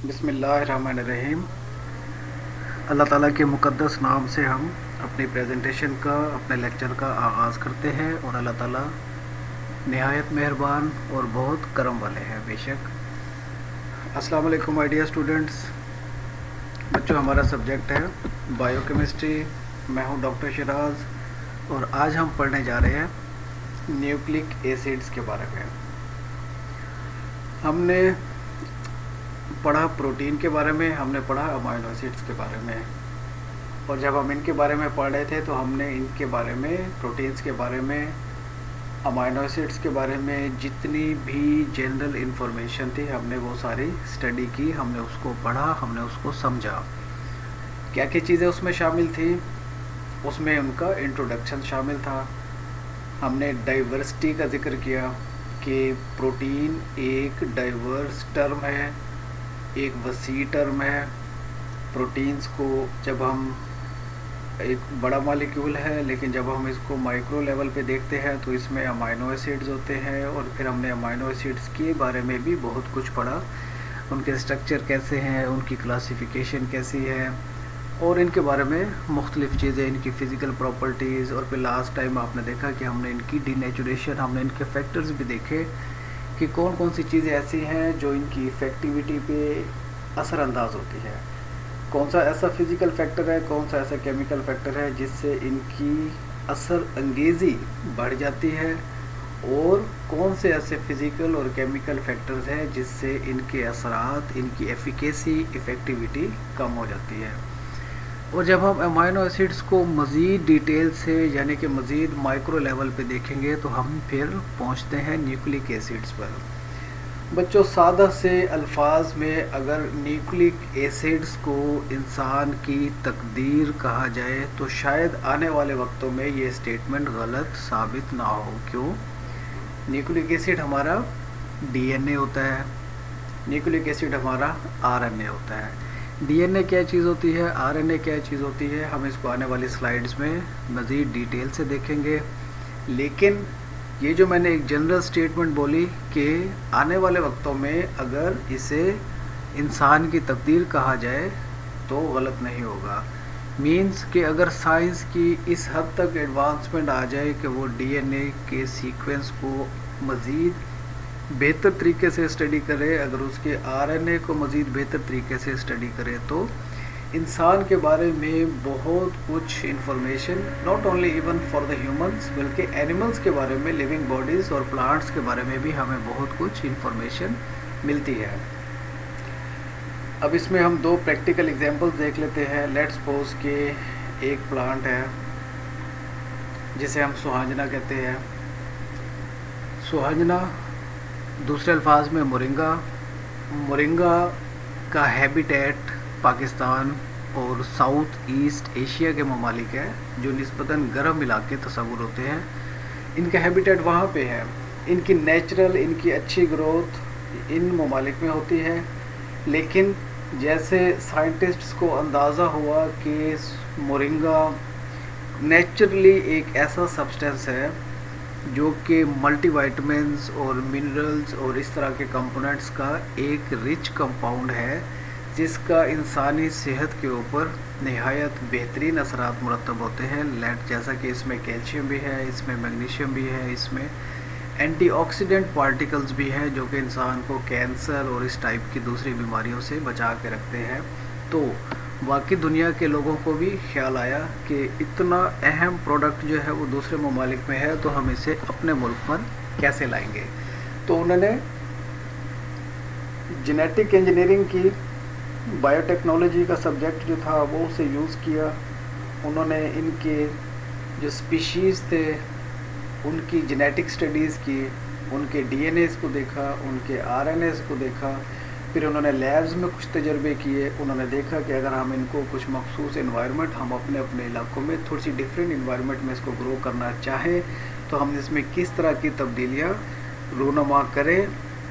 बिस्मिल्लाहिर्रहमानिर्रहीम। अल्लाह ताला के मुक़द्दस नाम से हम अपनी प्रेजेंटेशन का, अपने लेक्चर का आगाज़ करते हैं और अल्लाह ताला निहायत मेहरबान और बहुत करम वाले हैं बेशक। अस्सलाम वालेकुम माय डियर स्टूडेंट्स। बच्चों, हमारा सब्जेक्ट है बायोकेमिस्ट्री। मैं हूं डॉक्टर शिराज और आज हम पढ़ने जा रहे हैं न्यूक्लिक एसिड्स के बारे में। हमने पढ़ा प्रोटीन के बारे में, हमने पढ़ा अमाइनो एसिड्स के बारे में, और जब हम इनके बारे में पढ़ रहे थे तो हमने इनके बारे में, प्रोटीन्स के बारे में, अमाइनो एसिड्स के बारे में जितनी भी जनरल इन्फॉर्मेशन थी हमने वो सारी स्टडी की, हमने उसको पढ़ा, हमने उसको समझा। क्या क्या चीज़ें उसमें शामिल थी? उसमें उनका इंट्रोडक्शन शामिल था। हमने डाइवर्सिटी का जिक्र किया कि प्रोटीन एक डाइवर्स टर्म है, एक वसी टर्म है। प्रोटीन्स को जब हम एक बड़ा मॉलिक्यूल है, लेकिन जब हम इसको माइक्रो लेवल पे देखते हैं तो इसमें अमाइनो एसिड्स होते हैं, और फिर हमने अमाइनो एसिड्स के बारे में भी बहुत कुछ पढ़ा। उनके स्ट्रक्चर कैसे हैं, उनकी क्लासिफिकेशन कैसी है, और इनके बारे में मुख्तलिफ़ चीज़ें, इनकी फ़िज़िकल प्रॉपर्टीज़। और फिर लास्ट टाइम आपने देखा कि हमने इनकी डीनेचुरेशन, हमने इनके फैक्टर्स भी देखे कि कौन कौन सी चीज़ें ऐसी हैं जो इनकी इफ़ेक्टिविटी पे असरअंदाज होती है। कौन सा ऐसा फ़िज़िकल फैक्टर है, कौन सा ऐसा केमिकल फैक्टर है जिससे इनकी असर अंगेज़ी बढ़ जाती है, और कौन से ऐसे फ़िज़िकल और केमिकल फैक्टर्स हैं जिससे इनके असरात, इनकी एफिकेसी, इफ़ेक्टिविटी कम हो जाती है। और जब हम अमाइनो एसिड्स को मज़ीद डिटेल से, यानी कि मज़ीद माइक्रो लेवल पे देखेंगे, तो हम फिर पहुंचते हैं न्यूक्लिक एसिड्स पर। बच्चों, सादा से अल्फाज में अगर न्यूक्लिक एसिड्स को इंसान की तकदीर कहा जाए तो शायद आने वाले वक्तों में ये स्टेटमेंट गलत साबित ना हो। क्यों? न्यूक्लिक एसिड हमारा डीएनए होता है, न्यूक्लिक एसिड हमारा आरएनए होता है। डीएनए क्या चीज़ होती है, आरएनए क्या चीज़ होती है, हम इसको आने वाली स्लाइड्स में मज़ीद डिटेल से देखेंगे। लेकिन ये जो मैंने एक जनरल स्टेटमेंट बोली कि आने वाले वक्तों में अगर इसे इंसान की तकदीर कहा जाए तो गलत नहीं होगा। मीन्स कि अगर साइंस की इस हद तक एडवांसमेंट आ जाए कि वो डीएनए के सीक्वेंस को मज़ीद बेहतर तरीके से स्टडी करे, अगर उसके आरएनए को मज़ीद बेहतर तरीके से स्टडी करे, तो इंसान के बारे में बहुत कुछ information, not only even for the humans, बल्कि एनिमल्स के बारे में, लिविंग बॉडीज़ और प्लांट्स के बारे में भी हमें बहुत कुछ इन्फॉर्मेशन मिलती है। अब इसमें हम दो प्रैक्टिकल एग्जांपल्स देख लेते हैं। लेट्स सपोज कि एक प्लांट है जिसे हम सुहांजना कहते हैं। सुहांजना, दूसरे अल्फाज में मोरिंगा। मोरिंगा का हैबिटेट पाकिस्तान और साउथ ईस्ट एशिया के ममालिक है, जो निस्बतन गर्म इलाके तस्वुर होते हैं। इनका हैबिटेट वहाँ पे है। इनकी नेचुरल, इनकी अच्छी ग्रोथ इन ममालिक में होती है। लेकिन जैसे साइंटिस्ट्स को अंदाज़ा हुआ कि मोरिंगा नेचुरली एक ऐसा सब्सटेंस है जो कि मल्टीविटामिन्स और मिनरल्स और इस तरह के कंपोनेंट्स का एक रिच कंपाउंड है, जिसका इंसानी सेहत के ऊपर नहायत बेहतरीन असरात मुरतब होते हैं। जैसा कि इसमें कैल्शियम भी है, इसमें मैग्नीशियम भी है, इसमें एंटीऑक्सीडेंट पार्टिकल्स भी हैं जो कि इंसान को कैंसर और इस टाइप की दूसरी बीमारियों से बचा के रखते हैं। तो बाकी दुनिया के लोगों को भी ख्याल आया कि इतना अहम प्रोडक्ट जो है वो दूसरे ममालिक में है, तो हम इसे अपने मुल्क पर कैसे लाएंगे। तो उन्होंने जेनेटिक इंजीनियरिंग की, बायोटेक्नोलॉजी का सब्जेक्ट जो था वो उसे यूज़ किया। उन्होंने इनके जो स्पीशीज़ थे उनकी जेनेटिक स्टडीज़ की, उनके डीएनएस को देखा, उनके आरएनएस को देखा। फिर उन्होंने लैब्स में कुछ तजर्बे किए। उन्होंने देखा कि अगर हम इनको कुछ मखसूस इन्वायरमेंट, हम अपने अपने इलाकों में थोड़ी सी डिफरेंट इन्वायरमेंट में इसको ग्रो करना चाहें तो हम इसमें किस तरह की तब्दीलियाँ रूनुमा करें,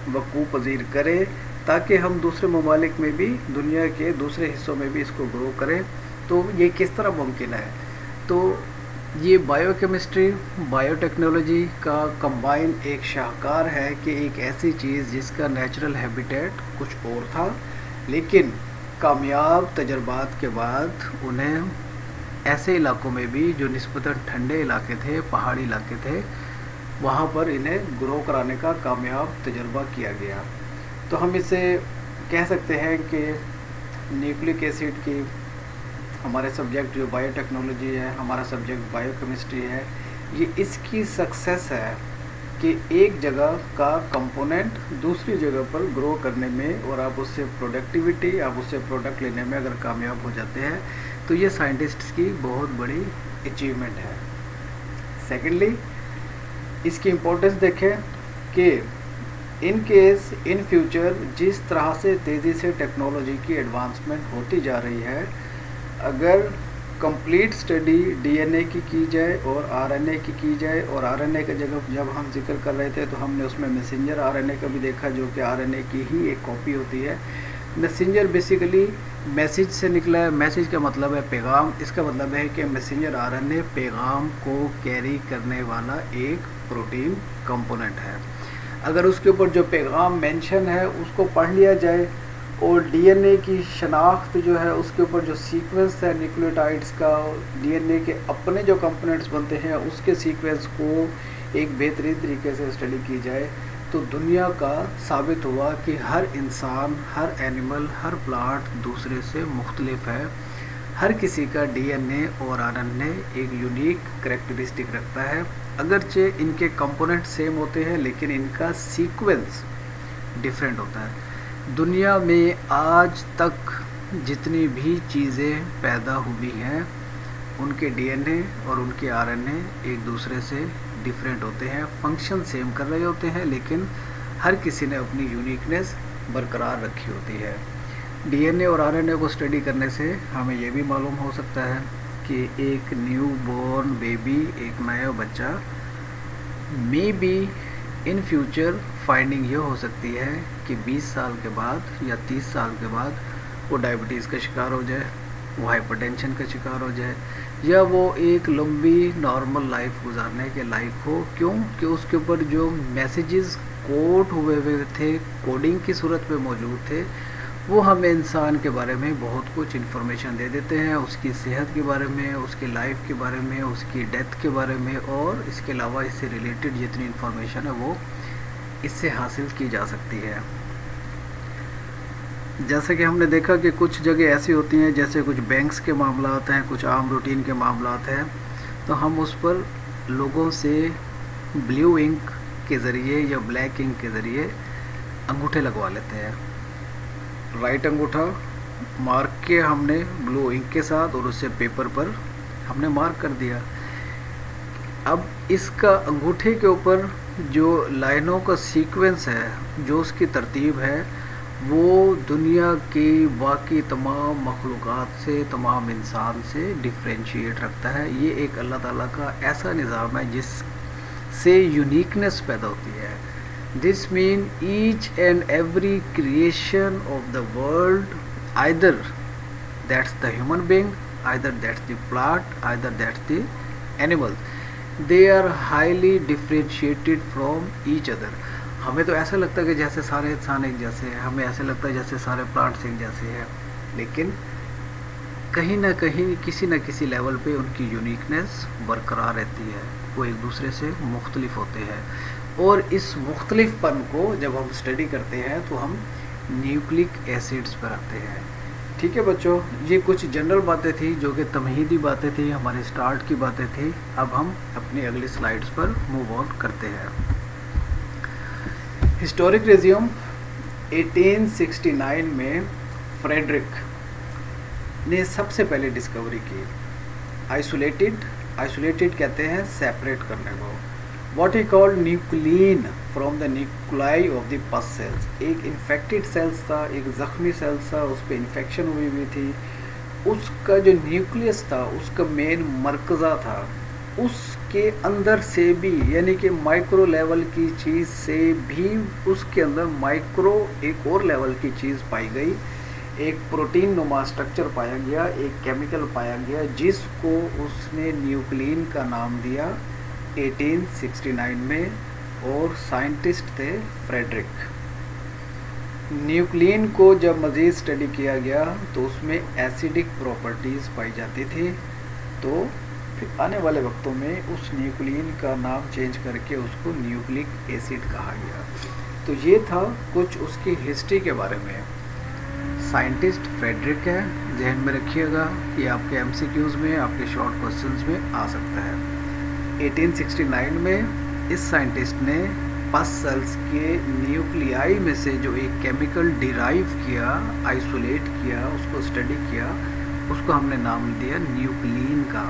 वक़ू पज़ीर करें, ताकि हम दूसरे ममालिक में भी, दुनिया के दूसरे हिस्सों में भी इसको ग्रो करें। तो ये किस तरह मुमकिन है? तो ये बायोकेमिस्ट्री, बायोटेक्नोलॉजी का कंबाइन एक शाहकार है कि एक ऐसी चीज़ जिसका नेचुरल हैबिटेट कुछ और था, लेकिन कामयाब तजर्बात के बाद उन्हें ऐसे इलाकों में भी जो निस्बतन ठंडे इलाके थे, पहाड़ी इलाके थे, वहाँ पर इन्हें ग्रो कराने का कामयाब तजर्बा किया गया। तो हम इसे कह सकते हैं कि न्यूक्लिक एसिड की हमारे सब्जेक्ट जो बायोटेक्नोलॉजी है, हमारा सब्जेक्ट बायोकेमिस्ट्री है, ये इसकी सक्सेस है कि एक जगह का कंपोनेंट दूसरी जगह पर ग्रो करने में और आप उससे प्रोडक्टिविटी, आप उससे प्रोडक्ट लेने में अगर कामयाब हो जाते हैं तो ये साइंटिस्ट्स की बहुत बड़ी अचीवमेंट है। सेकेंडली, इसकी इम्पोर्टेंस देखें कि इन केस इन फ्यूचर जिस तरह से तेज़ी से टेक्नोलॉजी की एडवांसमेंट होती जा रही है, अगर कंप्लीट स्टडी डीएनए की जाए और आरएनए की जाए, और आरएनए का जब हम जिक्र कर रहे थे तो हमने उसमें मैसेंजर आरएनए का भी देखा जो कि आरएनए की ही एक कॉपी होती है। मैसेंजर बेसिकली मैसेज से निकला है, मैसेज का मतलब है पैगाम। इसका मतलब है कि मैसेंजर आरएनए पैगाम को कैरी करने वाला एक प्रोटीन कंपोनेंट है। अगर उसके ऊपर जो पैगाम मेंशन है उसको पढ़ लिया जाए और डीएनए की शनाख्त जो है उसके ऊपर जो सीक्वेंस है न्यूक्लियोटाइड्स का, डीएनए के अपने जो कंपोनेंट्स बनते हैं उसके सीक्वेंस को एक बेहतरीन तरीके से स्टडी की जाए, तो दुनिया का साबित हुआ कि हर इंसान, हर एनिमल, हर प्लांट दूसरे से मुख्तलिफ है। हर किसी का डीएनए और आरएनए एक यूनिक करैक्टरिस्टिक रखता है। अगरचे इनके कंपोनेंट सेम होते हैं लेकिन इनका सीक्वेंस डिफरेंट होता है। दुनिया में आज तक जितनी भी चीज़ें पैदा हुई हैं उनके डीएनए और उनके आरएनए एक दूसरे से डिफरेंट होते हैं, फंक्शन सेम कर रहे होते हैं, लेकिन हर किसी ने अपनी यूनिकनेस बरकरार रखी होती है। डीएनए और आरएनए को स्टडी करने से हमें ये भी मालूम हो सकता है कि एक न्यू बॉर्न बेबी, एक नया बच्चा, may be in future finding ये हो सकती है कि 20 साल के बाद या 30 साल के बाद वो डायबिटीज़ का शिकार हो जाए, वो हाइपरटेंशन का शिकार हो जाए, या वो एक लंबी नॉर्मल लाइफ गुजारने के लायक हो। क्यों? कि उसके ऊपर जो मैसेजेस कोड हुए हुए थे, कोडिंग की सूरत में मौजूद थे, वो हमें इंसान के बारे में बहुत कुछ इन्फॉर्मेशन दे देते हैं, उसकी सेहत के बारे में, उसकी लाइफ के बारे में, उसकी डेथ के बारे में, और इसके अलावा इससे रिलेटेड जितनी इन्फॉर्मेशन है वो इससे हासिल की जा सकती है। जैसे कि हमने देखा कि कुछ जगह ऐसी होती हैं, जैसे कुछ बैंक्स के मामलात हैं, कुछ आम रूटीन के मामलात हैं, तो हम उस पर लोगों से ब्लू इंक के ज़रिए या ब्लैक इंक के ज़रिए अंगूठे लगवा लेते हैं। राइट अंगूठा मार्क के हमने ब्लू इंक के साथ और उससे पेपर पर हमने मार्क कर दिया। अब इसका अंगूठे के ऊपर जो लाइनों का सीक्वेंस है, जो उसकी तरतीब है, वो दुनिया की बाकी तमाम मखलूक़ात से, तमाम इंसान से डिफ्रेंशिएट रखता है। ये एक अल्लाह ताला का ऐसा निज़ाम है जिससे यूनिकनेस पैदा होती है। This means each and every creation of the world, either that's the human being, either that's the plant, either that's the animal, they are highly differentiated from each other. हमें तो ऐसा लगता है कि जैसे सारे इंसान एक जैसे हैं, हमें ऐसा लगता है जैसे सारे प्लांट्स एक जैसे हैं, लेकिन कहीं ना कहीं किसी न किसी लेवल पे उनकी यूनिकनेस बरकरार रहती है, वो एक दूसरे से मुख्तलिफ होते हैं। और इस मुख्तलिफपन को जब हम स्टडी करते हैं तो हम न्यूक्लिक एसिड्स पर आते हैं। ठीक है बच्चों, ये कुछ जनरल बातें थी जो कि तमहीदी बातें थी, हमारे स्टार्ट की बातें थी। अब हम अपनी अगली स्लाइड्स पर मूव ऑन करते हैं। हिस्टोरिक रिज्यूम 1869 में फ्रेडरिक ने सबसे पहले डिस्कवरी की। आइसोलेटेड कहते हैं सेपरेट करने को। What he called nuclein from the nuclei of the पस सेल्स। एक इन्फेक्टेड सेल्स था, एक ज़ख्मी सेल्स था, उस पर इन्फेक्शन हुई थी, उसका जो न्यूक्लियस था, उसका मेन मरकज़ा था, उसके अंदर से भी, यानी कि माइक्रो लेवल की चीज़ से भी उसके अंदर माइक्रो एक और लेवल की चीज़ पाई गई, एक प्रोटीन नुमा स्ट्रक्चर पाया गया, एक केमिकल पाया गया, जिसको उसने न्यूक्लिन का नाम दिया 1869 में, और साइंटिस्ट थे फ्रेडरिक। न्यूक्लियन को जब मज़ीद स्टडी किया गया तो उसमें एसिडिक प्रॉपर्टीज़ पाई जाती थी, तो फिर आने वाले वक्तों में उस न्यूक्लियन का नाम चेंज करके उसको न्यूक्लिक एसिड कहा गया। तो ये था कुछ उसकी हिस्ट्री के बारे में। साइंटिस्ट फ्रेडरिक है, जहन में रखिएगा कि आपके एमसीक्यूज़ में, आपके शॉर्ट क्वेश्चंस में आ सकता है। 1869 में इस साइंटिस्ट ने पस सेल्स के न्यूक्लियाई में से जो एक केमिकल डिराइव किया, आइसोलेट किया, उसको स्टडी किया, उसको हमने नाम दिया न्यूक्लियन का।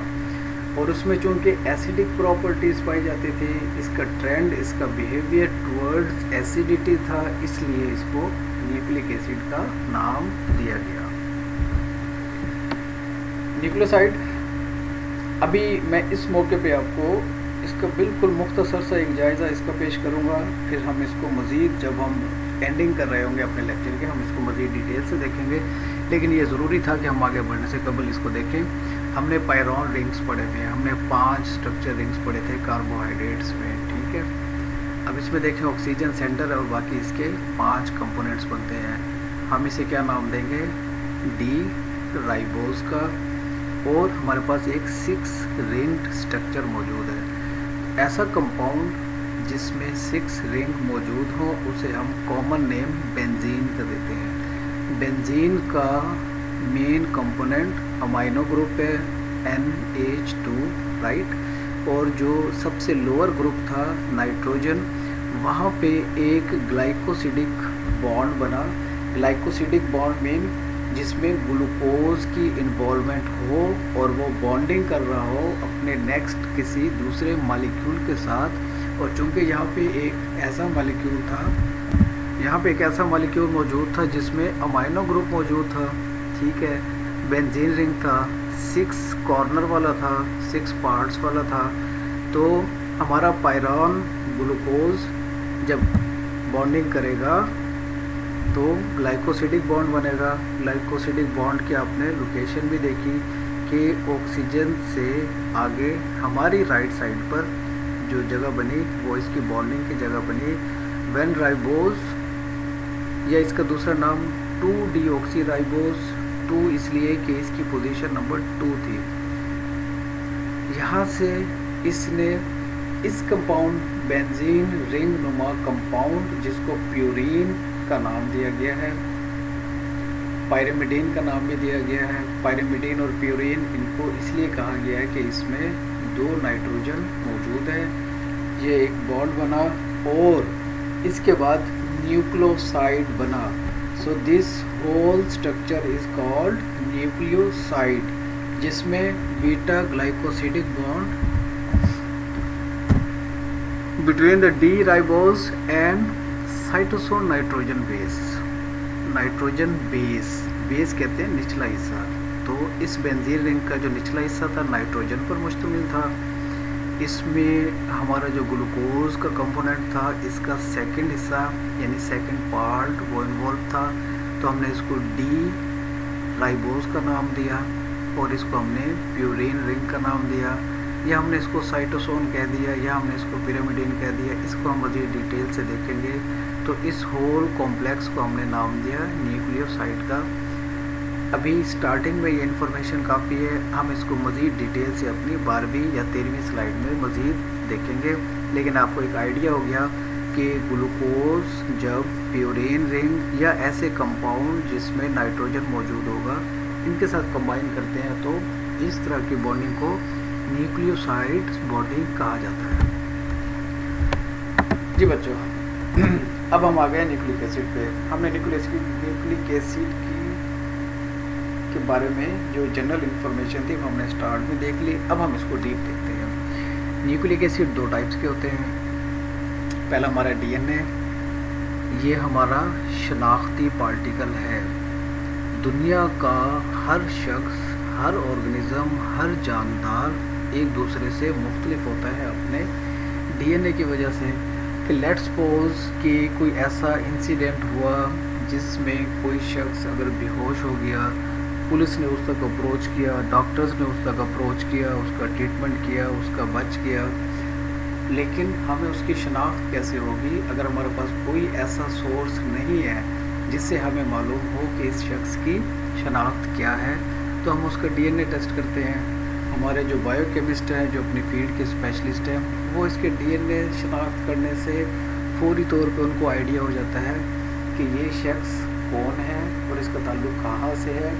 और उसमें चूँकि एसिडिक प्रॉपर्टीज़ पाई जाती थी, इसका ट्रेंड, इसका बिहेवियर टुवर्ड्स एसिडिटी था, इसलिए इसको न्यूक्लिक एसिड का नाम दिया गया। न्यूक्लियोसाइड, अभी मैं इस मौके पे आपको इसका बिल्कुल मुख्तसर सा एक जायज़ा इसका पेश करूँगा, फिर हम इसको मज़ीद जब हम एंडिंग कर रहे होंगे अपने लेक्चर के, हम इसको मज़ीद डिटेल से देखेंगे। लेकिन ये ज़रूरी था कि हम आगे बढ़ने से कबल इसको देखें। हमने पायरॉन रिंग्स पढ़े थे, हमने 5 स्ट्रक्चर रिंग्स पढ़े थे कार्बोहाइड्रेट्स में, ठीक है। अब इसमें देखें ऑक्सीजन सेंटर और बाकी इसके 5 कंपोनेंट्स बनते हैं। हम इसे क्या नाम देंगे, डी राइबोज का। और हमारे पास एक 6 रिंग्ड स्ट्रक्चर मौजूद है। ऐसा कंपाउंड जिसमें 6 रिंग मौजूद हो उसे हम कॉमन नेम बेंजीन का देते हैं। बेंजीन का मेन कंपोनेंट अमाइनो ग्रुप है NH2, राइट। और जो सबसे लोअर ग्रुप था नाइट्रोजन, वहाँ पे एक ग्लाइकोसिडिक बॉन्ड बना। ग्लाइकोसिडिक बॉन्ड मीन जिसमें ग्लूकोज की इन्वॉल्वमेंट हो और वो बॉन्डिंग कर रहा हो अपने नेक्स्ट किसी दूसरे मॉलिक्यूल के साथ। और चूंकि यहाँ पे एक ऐसा मॉलिक्यूल था, यहाँ पे एक ऐसा मॉलिक्यूल मौजूद था जिसमें अमाइनो ग्रुप मौजूद था, ठीक है। बेंजीन रिंग था, 6 कॉर्नर वाला था, 6 पार्ट्स वाला था। तो हमारा पायरॉन ग्लूकोज जब बॉन्डिंग करेगा तो ग्लाइकोसिडिक बॉन्ड बनेगा। ग्लाइकोसिडिक बॉन्ड की आपने लोकेशन भी देखी कि ऑक्सीजन से आगे हमारी राइट साइड पर जो जगह बनी वो इसकी बॉन्डिंग की जगह बनी। वेन राइबोज, या इसका दूसरा नाम 2-डीऑक्सी राइबोज, 2 इसलिए कि इसकी पोजीशन नंबर 2 थी। यहाँ से इसने इस कंपाउंड बेंजीन रिंग नुमा कंपाउंड जिसको प्यूरीन का नाम दिया गया है, पायरिमिडीन का नाम भी दिया गया है। पायरिमिडीन और प्यूरीन इनको इसलिए कहा गया है कि इसमें 2 नाइट्रोजन मौजूद है। ये एक बॉन्ड बना और इसके बाद न्यूक्लियोसाइड बना। So this whole structure is called nucleoside, जिसमें beta glycosidic bond between the D ribose and cytosol nitrogen base. Nitrogen base कहते हैं निचला हिस्सा। तो इस बेंजीन रिंग का जो निचला हिस्सा था नाइट्रोजन पर मुश्तमिल था। इसमें हमारा जो ग्लूकोज का कंपोनेंट था, इसका सेकंड हिस्सा यानी सेकंड पार्ट वो इन्वॉल्व था। तो हमने इसको डी राइबोज का नाम दिया और इसको हमने प्यूरीन रिंग का नाम दिया, या हमने इसको साइटोसोन कह दिया, या हमने इसको पिरामिडीन कह दिया। इसको हम मज़ीद डिटेल से देखेंगे। तो इस होल कॉम्प्लेक्स को हमने नाम दिया न्यूक्लियोसाइड का। अभी स्टार्टिंग में ये इन्फॉर्मेशन काफ़ी है, हम इसको मज़ीद डिटेल से अपनी 12वीं या 13वीं स्लाइड में मज़ीद देखेंगे। लेकिन आपको एक आइडिया हो गया कि ग्लूकोज जब प्यूरीन रिंग या ऐसे कंपाउंड जिसमें नाइट्रोजन मौजूद होगा इनके साथ कंबाइन करते हैं तो इस तरह की बॉन्डिंग को न्यूक्लियोसाइड बॉन्डिंग कहा जाता है। जी बच्चों, अब हम आ गए न्यूक्लिक एसिड पे। हमने न्यूक्लिक एसिड के बारे में जो जनरल इन्फॉर्मेशन थी वो हमने स्टार्ट में देख ली। अब हम इसको डीप देखते हैं। न्यूक्लिक एसिड 2 टाइप्स के होते हैं। पहला हमारा DNA, ये हमारा शनाख्ती पार्टिकल है। दुनिया का हर शख्स, हर ऑर्गेनिज्म, हर जानदार एक दूसरे से मुख्तलिफ होता है अपने DNA की वजह से। कि लेट्स सपोज कि कोई ऐसा इंसिडेंट हुआ जिसमें कोई शख्स अगर बेहोश हो गया, पुलिस ने उस तक अप्रोच किया, डॉक्टर्स ने उस तक अप्रोच किया, उसका ट्रीटमेंट किया, उसका बच गया, लेकिन हमें उसकी शनाख्त कैसे होगी अगर हमारे पास कोई ऐसा सोर्स नहीं है जिससे हमें मालूम हो कि इस शख्स की शनाख्त क्या है। तो हम उसका डीएनए टेस्ट करते हैं। हमारे जो बायोकेमिस्ट हैं, जो अपनी फील्ड के स्पेशलिस्ट हैं, वो इसके डीएनए शनाख्त करने से फौरी तौर पे उनको आइडिया हो जाता है कि ये शख्स कौन है और इसका ताल्लुक़ कहाँ से है।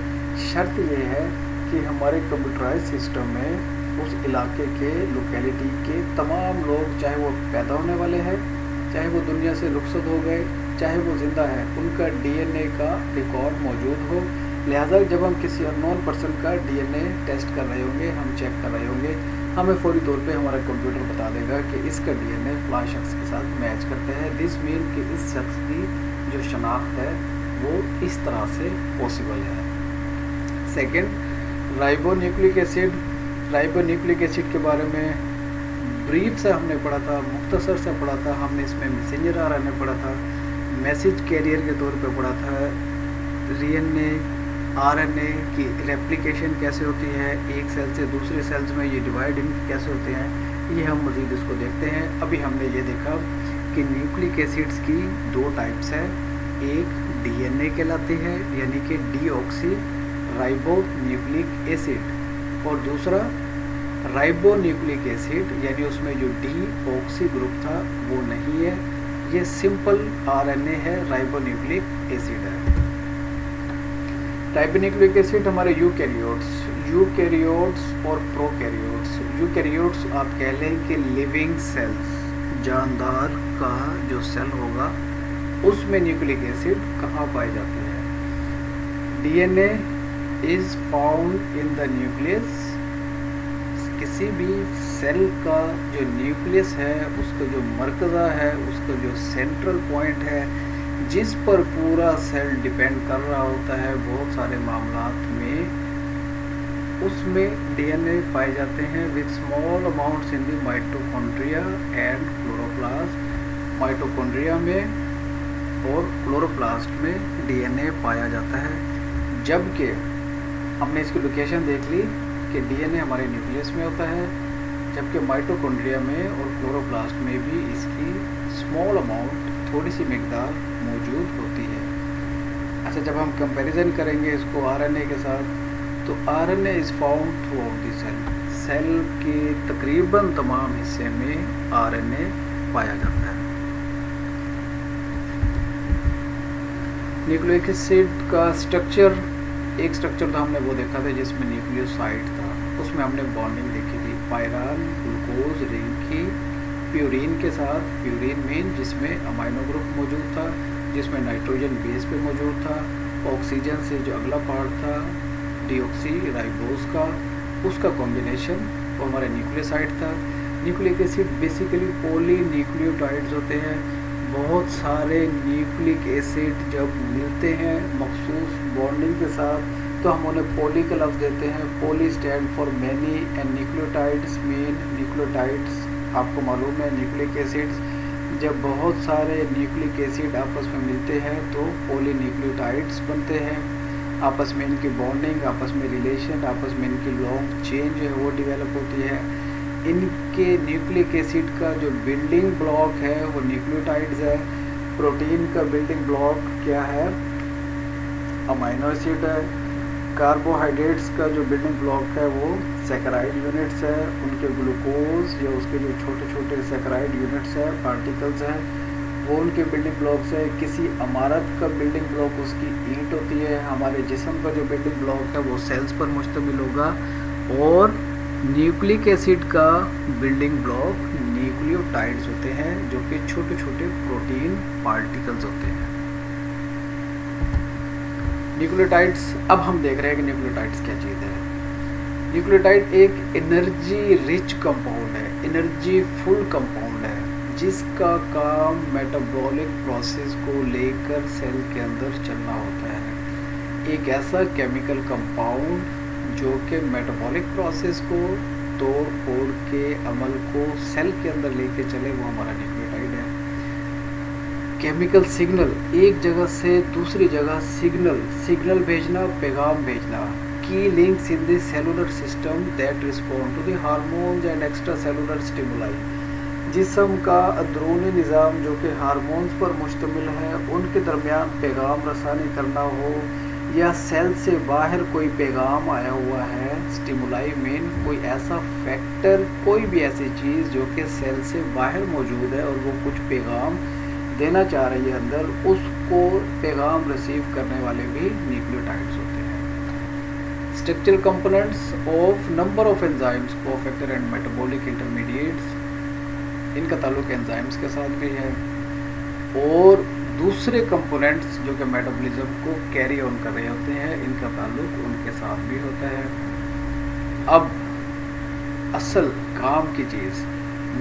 शर्त ये है कि हमारे कंप्यूटराइज सिस्टम में उस इलाके के, लोकेलिटी के तमाम लोग, चाहे वो पैदा होने वाले हैं, चाहे वो दुनिया से रुखसत हो गए, चाहे वो ज़िंदा है, उनका डीएनए का रिकॉर्ड मौजूद हो। लिहाजा जब हम किसी अननोन पर्सन का डीएनए टेस्ट कर रहे होंगे, हम चेक कर रहे होंगे, हमें फौरी तौर पे हमारा कंप्यूटर बता देगा कि इसका डीएनए फलां शख्स के साथ मैच करते हैं। दिस मीन कि इस शख्स की जो शनाख्त है वो इस तरह से पॉसिबल है। Second, ribonucleic acid. Ribonucleic acid के बारे में ब्रीफ से हमने पढ़ा था, मुख्तसर से पढ़ा था। हमने इसमें मैसेंजर आरएनए पढ़ा था, मैसेज कैरियर के तौर पे पढ़ा था, डीएनए आरएनए की रेप्लिकेशन कैसे होती है, एक सेल से दूसरे सेल्स में ये डिवाइडिंग कैसे होते हैं, ये हम मज़ीद इसको देखते हैं। अभी हमने ये देखा कि न्यूक्लिक एसिड्स की दो टाइप्स है, एक डीएनए कहलाती है यानी कि डीऑक्सी राइबो न्यूक्लिक एसिड, और दूसरा राइबोन्यूक्लिक एसिड यानी उसमें जो डीऑक्सी ग्रुप था वो नहीं है, ये सिंपल आरएनए है, राइबोन्यूक्लिक एसिड है। राइबोन्यूक्लिक एसिड हमारे यूकैरियोट्स और प्रोकैरियोट्स। यूकैरियोट्स आप कह लें कि लिविंग सेल्स, जानदार का जो सेल होगा उसमें न्यूक्लिक एसिड कहाँ पाए जाते हैं। DNA is found in the nucleus. किसी भी सेल का जो न्यूक्लियस है, उसका जो मरकज़ा है, उसका जो सेंट्रल पॉइंट है, जिस पर पूरा सेल डिपेंड कर रहा होता है बहुत सारे मामलात में, उसमें डीएनए पाए जाते हैं with small amounts in the mitochondria and chloroplast. Mitochondria में और क्लोरोप्लास्ट में डीएनए पाया जाता है, जबकि हमने इसकी लोकेशन देख ली कि डीएनए हमारे न्यूक्लियस में होता है, जबकि माइटोकॉन्ड्रिया में और क्लोरोप्लास्ट में भी इसकी स्मॉल अमाउंट, थोड़ी सी मिकदार मौजूद होती है। अच्छा, जब हम कंपैरिजन करेंगे इसको आरएनए के साथ, तो RNA is found throughout the cell. Cell के तकरीबन तमाम हिस्से में आरएनए पाया जाता है। न्यूक्लिक एसिड का स्ट्रक्चर, एक स्ट्रक्चर तो हमने वो देखा था जिसमें न्यूक्लियोसाइड था, उसमें हमने बॉन्डिंग देखी थी पायरान ग्लूकोज रिंग की प्यूरीन के साथ। प्यूरीन मीन जिसमें अमाइनो ग्रुप मौजूद था, जिसमें नाइट्रोजन बेस पे मौजूद था, ऑक्सीजन से जो अगला पार्ट था डीऑक्सी राइबोज का, उसका कॉम्बिनेशन वो हमारा न्यूक्लियोसाइड था। Nucleic acid basically poly nucleotides होते हैं। बहुत सारे न्यूक्लिक एसिड जब मिलते हैं मखसूस बॉन्डिंग के साथ, तो हम उन्हें पॉली का लफ्ज़ देते हैं। Poly stand for many and nucleotides mean nucleotides. आपको मालूम है न्यूक्लिक एसिड्स, जब बहुत सारे न्यूक्लिक एसिड आपस में मिलते हैं तो पॉली न्यूक्लियोटाइड्स बनते हैं। आपस में इनकी बॉन्डिंग, आपस में रिलेशन, आपस में इनकी लॉन्ग चेन जो है वो डेवलप होती है। इनके न्यूक्लिक एसिड का जो बिल्डिंग ब्लॉक है वो न्यूक्लियोटाइड्स है। प्रोटीन का बिल्डिंग ब्लॉक क्या है? अमाइनो एसिड है। कार्बोहाइड्रेट्स का जो बिल्डिंग ब्लॉक है वो सैकराइड यूनिट्स है। उनके ग्लूकोज या उसके जो छोटे छोटे सैकराइड यूनिट्स है, पार्टिकल्स हैं, वो उनके बिल्डिंग ब्लॉक्स है। किसी इमारत का बिल्डिंग ब्लॉक उसकी ईंट होती है। हमारे जिस्म का जो बिल्डिंग ब्लॉक है वो सेल्स पर मुश्तमिल होगा। और न्यूक्लिक एसिड का बिल्डिंग ब्लॉक न्यूक्लियोटाइड्स होते हैं, जो कि छोटे छोटे प्रोटीन पार्टिकल्स होते हैं। न्यूक्लियोटाइड्स, अब हम देख रहे हैं कि न्यूक्लियोटाइड्स क्या चीज़ है। न्यूक्लियोटाइड एक एनर्जी रिच कंपाउंड है, एनर्जी फुल कंपाउंड है, जिसका काम मेटाबॉलिक प्रोसेस को लेकर सेल के अंदर चलना होता है। एक ऐसा केमिकल कंपाउंड जो कि मेटाबॉलिक प्रोसेस को तोड़ फोड़ के अमल को सेल के अंदर लेके चले, वो हमारा न्यूक्लियोटाइड है। केमिकल सिग्नल, एक जगह से दूसरी जगह सिग्नल भेजना, पैगाम भेजना। Key links in the cellular system that respond to the hormones and extracellular stimuli. जिस्म का अंदरूनी निज़ाम जो कि हार्मोन्स पर मुश्तमिल है, उनके दरमियान पैगाम रसानी करना हो, या सेल से बाहर कोई पैगाम आया हुआ है, स्टिमुलाई मेन कोई ऐसा फैक्टर, कोई भी ऐसी चीज़ जो कि सेल से बाहर मौजूद है और वो कुछ पैगाम देना चाह रही है अंदर, उसको पैगाम रिसीव करने वाले भी न्यूक्लियोटाइड्स होते हैं। Structural components of number of enzymes, cofactor and metabolic intermediates, इनका ताल्लुक एंजाइम्स के साथ भी है, और दूसरे कंपोनेंट्स जो कि मेटाबॉलिज्म को कैरी ऑन कर रहे होते हैं, इनका ताल्लुक उनके साथ भी होता है। अब असल काम की चीज़,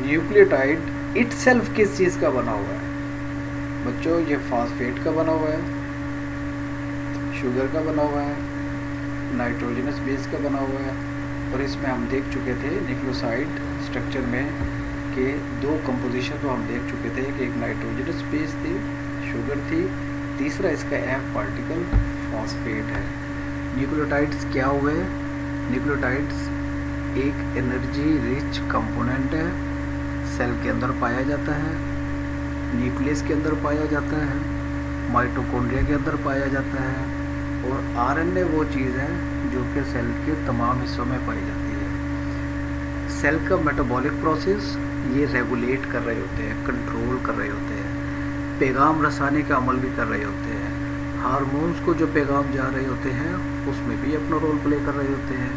न्यूक्लियोटाइड इटसेल्फ किस चीज़ का बना हुआ है बच्चों? ये फास्फेट का बना हुआ है, शुगर का बना हुआ है, नाइट्रोजनस बेस का बना हुआ है, और इसमें हम देख चुके थे न्यूक्लियोसाइड स्ट्रक्चर में कि दो कंपोजिशन तो हम देख चुके थे कि एक नाइट्रोजनस बेस थी, शुगर थी, तीसरा इसका एफ पार्टिकल फॉस्फेट है। न्यूक्लियोटाइड्स क्या हुए? न्यूक्लियोटाइड्स एक एनर्जी रिच कंपोनेंट है, सेल के अंदर पाया जाता है, न्यूक्लियस के अंदर पाया जाता है, माइटोकॉन्ड्रिया के अंदर पाया जाता है, और आरएनए वो चीज़ है जो कि सेल के तमाम हिस्सों में पाई जाती है। सेल का मेटाबॉलिक प्रोसेस ये रेगुलेट कर रहे होते हैं, कंट्रोल कर रहे होते हैं, पैगाम रसानी का अमल भी कर रहे होते हैं, हार्मोन्स को जो पैगाम जा रहे होते हैं उसमें भी अपना रोल प्ले कर रहे होते हैं,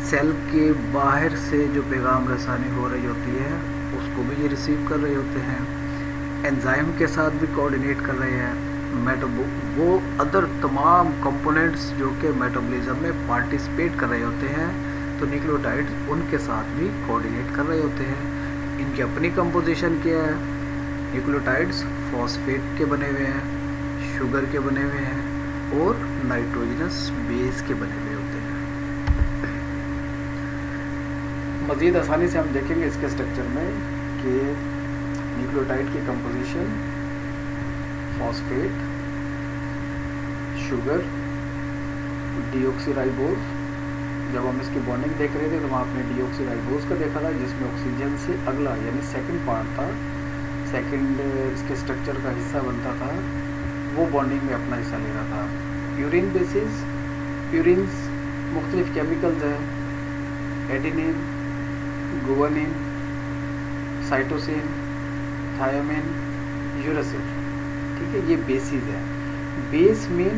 सेल के बाहर से जो पैगाम रसानी हो रही होती है उसको भी ये रिसीव कर रहे होते हैं, एंजाइम के साथ भी कोऑर्डिनेट कर रहे हैं, वो अदर तमाम कंपोनेंट्स जो कि मेटाबॉलिज्म में पार्टिसिपेट कर रहे होते हैं, तो न्यूक्लियोटाइड्स उनके साथ भी कोऑर्डिनेट कर रहे होते हैं। इनकी अपनी कंपोजिशन क्या है? न्यूक्लियोटाइड्स फॉस्फेट के बने हुए हैं, शुगर के बने हुए हैं, और नाइट्रोजनस बेस के बने हुए होते हैं। मज़ीद आसानी से हम देखेंगे इसके स्ट्रक्चर में कि न्यूक्लियोटाइड की कंपोजिशन फॉस्फेट, शुगर, डीऑक्सीराइबोज। जब हम इसकी बॉन्डिंग देख रहे थे तो वहाँ आपने डीऑक्सीराइबोज का देखा था, जिसमें ऑक्सीजन से अगला यानी सेकंड पार्ट था, सेकंड इसके स्ट्रक्चर का हिस्सा बनता था, वो बॉन्डिंग में अपना हिस्सा ले रहा था। प्यूरिन बेसिस, प्यूरिन्स मुख्तलिफ केमिकल्स हैं, एडेनिन, गुआनिन, साइटोसिन, थायोमिन, यूरासिल, ठीक है, ये बेसिस है। बेस में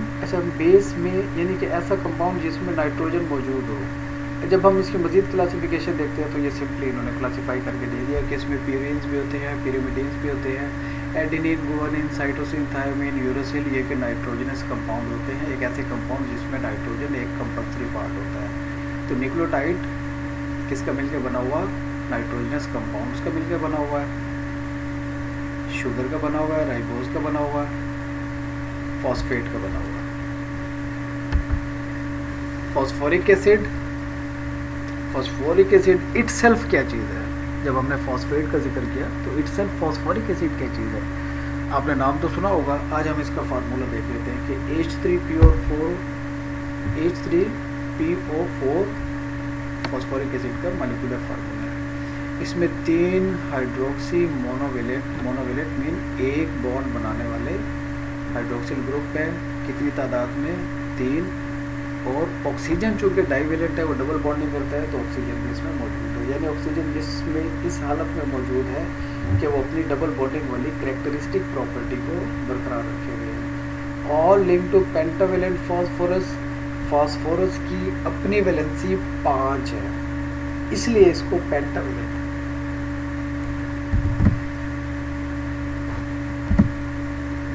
बेस में यानी कि ऐसा कंपाउंड जिसमें नाइट्रोजन मौजूद हो। जब हम इसकी मज़ीद क्लासिफिकेशन देखते हैं तो ये सिंपली इन्होंने क्लासीफाई करके दे दिया कि इसमें प्यूरिन्स भी होते हैं, पिरिमिडिन्स भी होते हैं, एडेनिन, गुआनिन, साइटोसिन, थायोमिन, यूरासिल, ये कि नाइट्रोजनस कंपाउंड होते हैं, एक ऐसे कंपाउंड जिसमें नाइट्रोजन एक कंपल्सरी पार्ट होता है। तो न्यूक्लियोटाइड किसका मिलकर बना हुआ? नाइट्रोजनस कंपाउंड्स का मिलकर बना हुआ है, शुगर का बना हुआ है, राइबोज का बना हुआ है, फॉस्फेट का बना हुआ है। Phosphoric acid, phosphoric acid itself क्या चीज़ है? जब हमने फॉस्फेट का जिक्र किया तो इटसेल्फ फॉस्फोरिक एसिड क्या चीज़ है? आपने नाम तो सुना होगा, आज हम इसका फार्मूला देख लेते हैं कि H3PO4 फॉस्फोरिक एसिड का मॉलिक्यूलर फार्मूला है। इसमें 3 हाइड्रोक्सी मोनोवेलेंट मीन एक बॉन्ड बनाने वाले हाइड्रोक्सिल ग्रुप है, कितनी तादाद में? 3, और ऑक्सीजन चूँकि डाइवेलेंट है, वो डबल बॉन्डिंग करता है, तो ऑक्सीजन भी इसमें मौजूद है, यानी ऑक्सीजन जिसमें इस हालत में मौजूद है कि वो अपनी डबल बॉन्डिंग वाली कैरेक्टरिस्टिक प्रॉपर्टी को बरकरार रखे हुए हैं। All link to pentavalent phosphorus, phosphorus की अपनी वैलेंसी 5 है, इसलिए इसको पेंटावेलेंट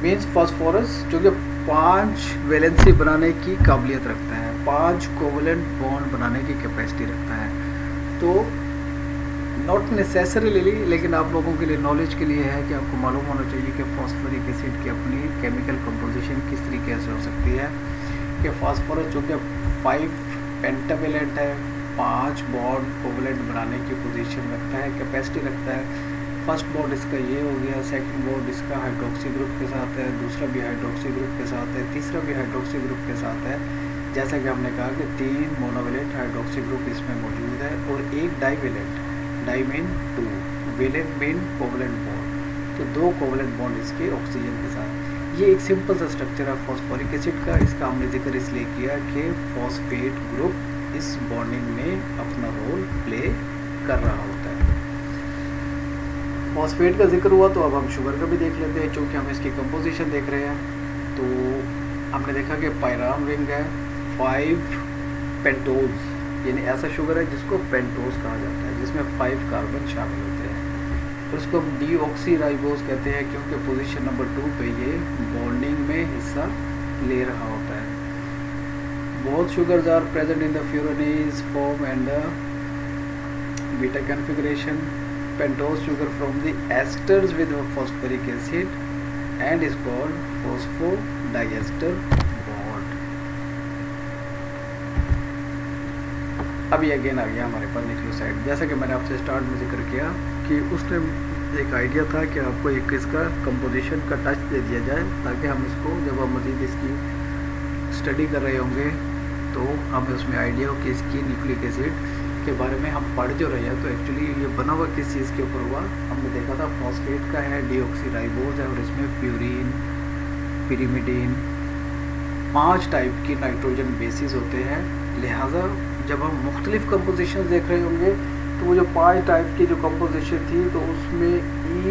मीन्स फॉस्फोरस जो कि 5 वैलेंसी बनाने की काबिलियत रखता है, 5 कोवलेंट बॉन्ड बनाने की कैपेसिटी रखता है। तो नॉट नेसेसरीली, लेकिन आप लोगों के लिए नॉलेज के लिए है कि आपको मालूम होना चाहिए कि फॉस्फोरिक एसिड की अपनी केमिकल कंपोजिशन किस तरीके से हो सकती है। कि फॉस्फोरस जो कि 5 पेंटावेलेंट है, 5 बॉन्ड कोवलेंट बनाने की पोजीशन रखता है, कैपेसिटी रखता है। फर्स्ट बॉन्ड इसका ये हो गया, सेकंड बॉन्ड इसका हाइड्रोक्सी ग्रुप के साथ है, दूसरा भी हाइड्रोक्सी ग्रुप के साथ है, तीसरा भी हाइड्रोक्सी ग्रुप के साथ है। जैसा कि हमने कहा कि 3 मोनोवेलेंट हाइड्रोक्सी ग्रुप इसमें मौजूद है और एक divalent, diamine 2 valent mean covalent bond, तो 2 कोवलेंट बॉन्ड इसके ऑक्सीजन के साथ। ये एक सिंपल सा स्ट्रक्चर है फॉस्फोरिक एसिड का। इसका हमने जिक्र इसलिए किया कि फॉस्फेट ग्रुप इस बॉन्डिंग में अपना रोल प्ले कर रहा होता है। फॉस्फेट का जिक्र हुआ तो अब हम शुगर का भी देख लेते हैं, चूँकि हम इसकी कंपोजिशन देख रहे हैं। तो हमने देखा कि पायरान रिंग है 5 पेंटोज, यानी ऐसा शुगर है जिसको पेंटोज कहा जाता है, जिसमें 5 कार्बन शामिल होते हैं। और उसको हम डीऑक्सी राइबोज कहते हैं, क्योंकि पोजीशन नंबर 2 पे ये बॉन्डिंग में हिस्सा ले रहा होता है। Both sugars are present in the furanose form and the beta configuration. Pentose sugar from the esters with phosphoric acid and is called phosphodiester bond। अब ये अगेन आ गया हमारे पास न्यूक्लियोसाइड। जैसा कि मैंने आपसे स्टार्ट में जिक्र किया कि उसने एक आइडिया था कि आपको एक इसका कंपोजिशन का टच दे दिया जाए, ताकि हम इसको जब हम मज़ीद इसकी स्टडी कर रहे होंगे तो हमें उसमें आइडिया हो कि इसकी न्यूक्लिक एसिड के बारे में हम पढ़ जो रहे हैं तो एक्चुअली ये बना हुआ किस चीज़ के ऊपर हुआ। हमने देखा था फॉस्फेट का है, डीऑक्सीराइबोज है, और इसमें प्यूरीन, पिरिमिडीन, 5 टाइप की नाइट्रोजन बेसिस होते हैं। लिहाजा जब हम मुख्तलिफ कंपोजिशन देख रहे होंगे तो वो जो 5 टाइप की जो कंपोजिशन थी तो उसमें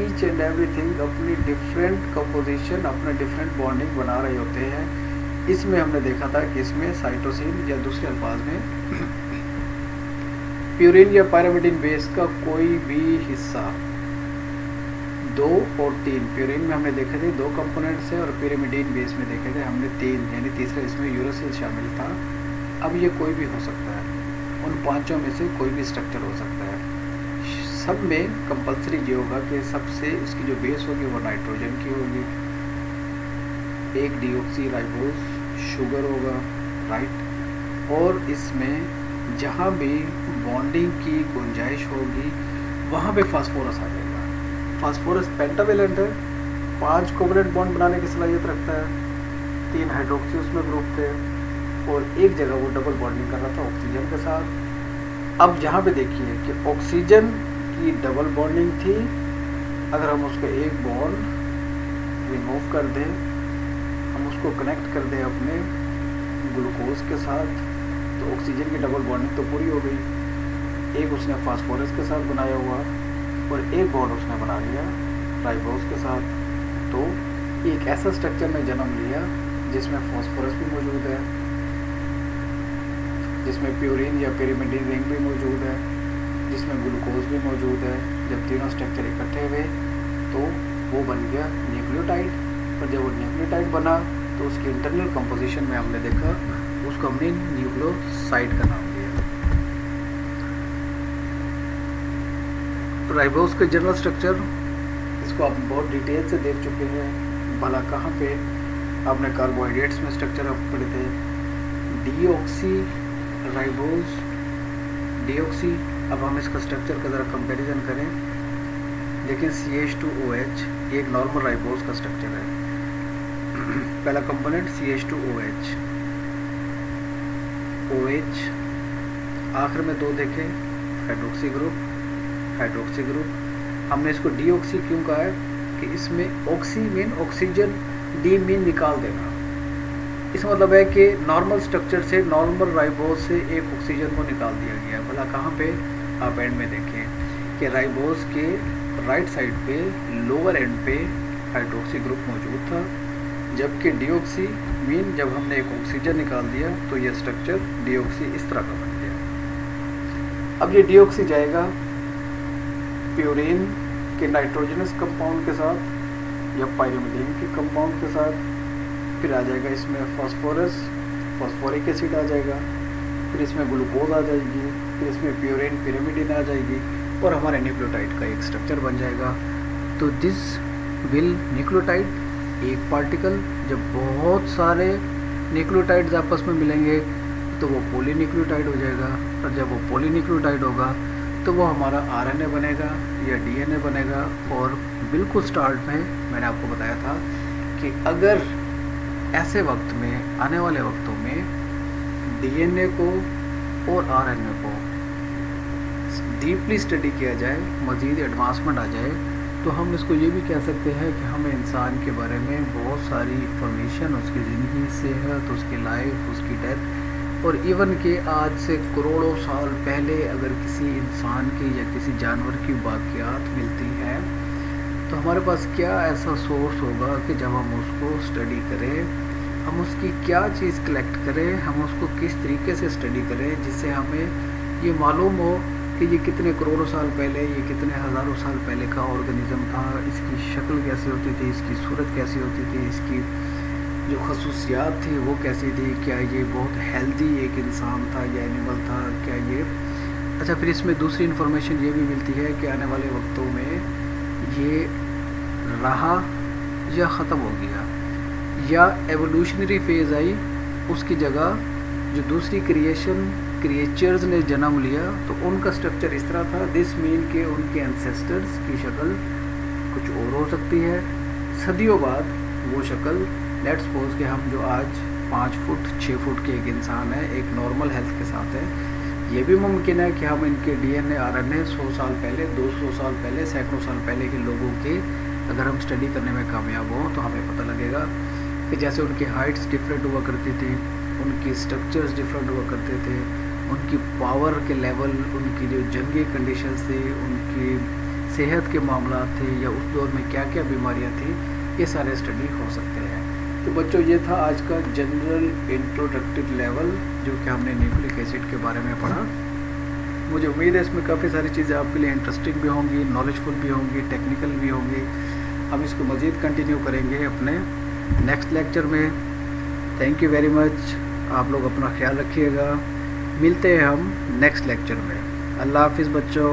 ईच एंड एवरीथिंग अपनी डिफरेंट कंपोजिशन, अपना डिफरेंट बॉन्डिंग बना रहे होते हैं। इसमें हमने देखा था कि इसमें साइटोसिन या दूसरे अल्फाज में प्यूरिन या पायरामिडिन बेस का कोई भी हिस्सा 2 और 3, प्यूरिन में हमने देखे थे 2 कंपोनेंट्स हैं और पिरिमिडीन बेस में देखे थे हमने 3, यानी तीसरा इसमें यूरासिल शामिल था। अब ये कोई भी हो सकता है, उन 5 में से कोई भी स्ट्रक्चर हो सकता है। सब में कंपलसरी ये होगा कि सबसे इसकी जो बेस होगी वो नाइट्रोजन की होगी, एक डीऑक्सीराइबोज शुगर होगा, राइट। और इसमें जहाँ भी बॉन्डिंग की गुंजाइश होगी वहाँ पे फास्फोरस आ जाएगा। फास्फोरस पेंटावेलेंट है, 5 कोवलेंट बॉन्ड बनाने की सलाहियत रखता है, 3 हाइड्रोक्सी उसमें ग्रुप थे और एक जगह वो डबल बॉन्डिंग कर रहा था ऑक्सीजन के साथ। अब यहाँ पे देखिए कि ऑक्सीजन की डबल बॉन्डिंग थी, अगर हम उसको एक बॉन्ड रिमूव कर दें, हम उसको कनेक्ट कर दें अपने ग्लूकोज के साथ, तो ऑक्सीजन की डबल बॉन्डिंग तो पूरी हो गई। एक उसने फास्फोरस के साथ बनाया हुआ और एक बॉन्ड उसने बना लिया राइबोज के साथ, तो एक ऐसा स्ट्रक्चर ने जन्म लिया जिसमें फास्फोरस भी मौजूद है, जिसमें प्यूरिन या पिरिमिडीन रिंग भी मौजूद है, जिसमें ग्लूकोज भी मौजूद है। जब तीनों स्ट्रक्चर इकट्ठे हुए तो वो बन गया न्यूक्लियोटाइड। और जब वो न्यूक्लियोटाइड बना तो उसकी इंटरनल कंपोजिशन में हमने देखा उसको हमने न्यूक्लियोसाइड का नाम दिया। तो राइबोज के जनरल स्ट्रक्चर इसको आप बहुत डिटेल से देख चुके हैं। भला कहाँ पे आपने कार्बोहाइड्रेट्स में स्ट्रक्चर आप पढ़े थे। डीऑक्सी राइबोज, डीऑक्सी, अब हम इसका स्ट्रक्चर का ज़रा कंपैरिजन करें। लेकिन CH2OH ये एक नॉर्मल राइबोज का स्ट्रक्चर है। पहला कंपोनेंट CH2OH, OH, आखिर में 2 देखें हाइड्रोक्सी ग्रुप, हाइड्रोक्सी ग्रुप। हमने इसको डीऑक्सी क्यों कहा है कि इसमें oxy mean oxygen, D mean निकाल देना। इसका मतलब है कि नॉर्मल स्ट्रक्चर से, नॉर्मल राइबोज से एक ऑक्सीजन को निकाल दिया गया। भला कहाँ पे, आप एंड में देखें कि राइबोज के राइट साइड पे लोअर एंड पे हाइड्रोक्सी ग्रुप मौजूद था, जबकि डीऑक्सी मीन जब हमने एक ऑक्सीजन निकाल दिया तो यह स्ट्रक्चर डीऑक्सी इस तरह का बन गया। अब ये डीऑक्सी जाएगा प्यूरिन के नाइट्रोजनस कंपाउंड के साथ या पायरिमिडीन के कंपाउंड के साथ, फिर आ जाएगा इसमें फास्फोरस, फास्फोरिक एसिड आ जाएगा, फिर इसमें ग्लूकोज आ जाएगी, फिर इसमें प्यूरिन पिरिमिडीन आ जाएगी और हमारे न्यूक्लियोटाइड का एक स्ट्रक्चर बन जाएगा। तो दिस विल न्यूक्लियोटाइड, एक पार्टिकल, जब बहुत सारे न्यूक्लियोटाइड्स आपस में मिलेंगे तो वो पॉलीन्यूक्लियोटाइड हो जाएगा, और जब वो पॉलीन्यूक्लियोटाइड होगा तो वो हमारा RNA बनेगा या DNA बनेगा। और बिल्कुल स्टार्ट में मैंने आपको बताया था कि अगर ऐसे वक्त में, आने वाले वक्तों में DNA को और RNA को डीपली स्टडी किया जाए, मज़ीद एडवांसमेंट आ जाए, तो हम इसको ये भी कह सकते हैं कि हमें इंसान के बारे में बहुत सारी इंफॉर्मेशन, उसकी ज़िंदगी, सेहत, उसकी लाइफ, उसकी डेथ, और इवन के आज से करोड़ों साल पहले अगर किसी इंसान की या किसी जानवर की वाक़यात मिलती हैं, तो हमारे पास क्या ऐसा सोर्स होगा कि जब हम उसको स्टडी करें, हम उसकी क्या चीज़ कलेक्ट करें, हम उसको किस तरीके से स्टडी करें जिससे हमें ये मालूम हो कि ये कितने करोड़ों साल पहले, ये कितने हज़ारों साल पहले का ऑर्गेनिज़म था, इसकी शक्ल कैसी होती थी, इसकी सूरत कैसी होती थी, इसकी जो खसूसियात थी वो कैसी थी, क्या ये बहुत हेल्दी एक इंसान था या एनिमल था, क्या ये। अच्छा, फिर इसमें दूसरी इन्फॉर्मेशन ये भी मिलती है कि आने वाले वक्तों में ये रहा या ख़त्म हो गया, या एवोल्यूशनरी फेज़ आई, उसकी जगह जो दूसरी क्रिएचर्स ने जन्म लिया, तो उनका स्ट्रक्चर इस तरह था। दिस मीन के उनके एंसेस्टर्स की शक्ल कुछ और हो सकती है, सदियों बाद वो शक्ल, लेट्स सपोज कि हम जो आज 5 फुट 6 फुट के एक इंसान है, एक नॉर्मल हेल्थ के साथ है, ये भी मुमकिन है कि हम इनके DNA RNA 100 साल पहले, 200 साल पहले, सैकड़ों साल पहले के लोगों के अगर हम स्टडी करने में कामयाब हों तो हमें पता लगेगा कि जैसे उनकी हाइट्स डिफरेंट हुआ करती थी, उनकी स्ट्रक्चर्स डिफरेंट हुआ करते थे, उनकी पावर के लेवल, उनकी जो जंगी कंडीशंस थी, उनकी सेहत के मामला थे, या उस दौर में क्या क्या बीमारियां थी, ये सारे स्टडी हो सकते हैं। तो बच्चों, ये था आज का जनरल इंट्रोडक्टिव लेवल जो कि हमने न्यूक्लिक एसिड के बारे में पढ़ा। मुझे उम्मीद है इसमें काफ़ी सारी चीज़ें आपके लिए इंटरेस्टिंग भी होंगी, नॉलेजफुल भी होंगी, टेक्निकल भी होंगी। हम इसको मज़ीद कंटिन्यू करेंगे अपने नेक्स्ट लेक्चर में। Thank you very much. आप लोग अपना ख्याल रखिएगा। मिलते हैं हम नेक्स्ट लेक्चर में। अल्लाह हाफिज़ बच्चों।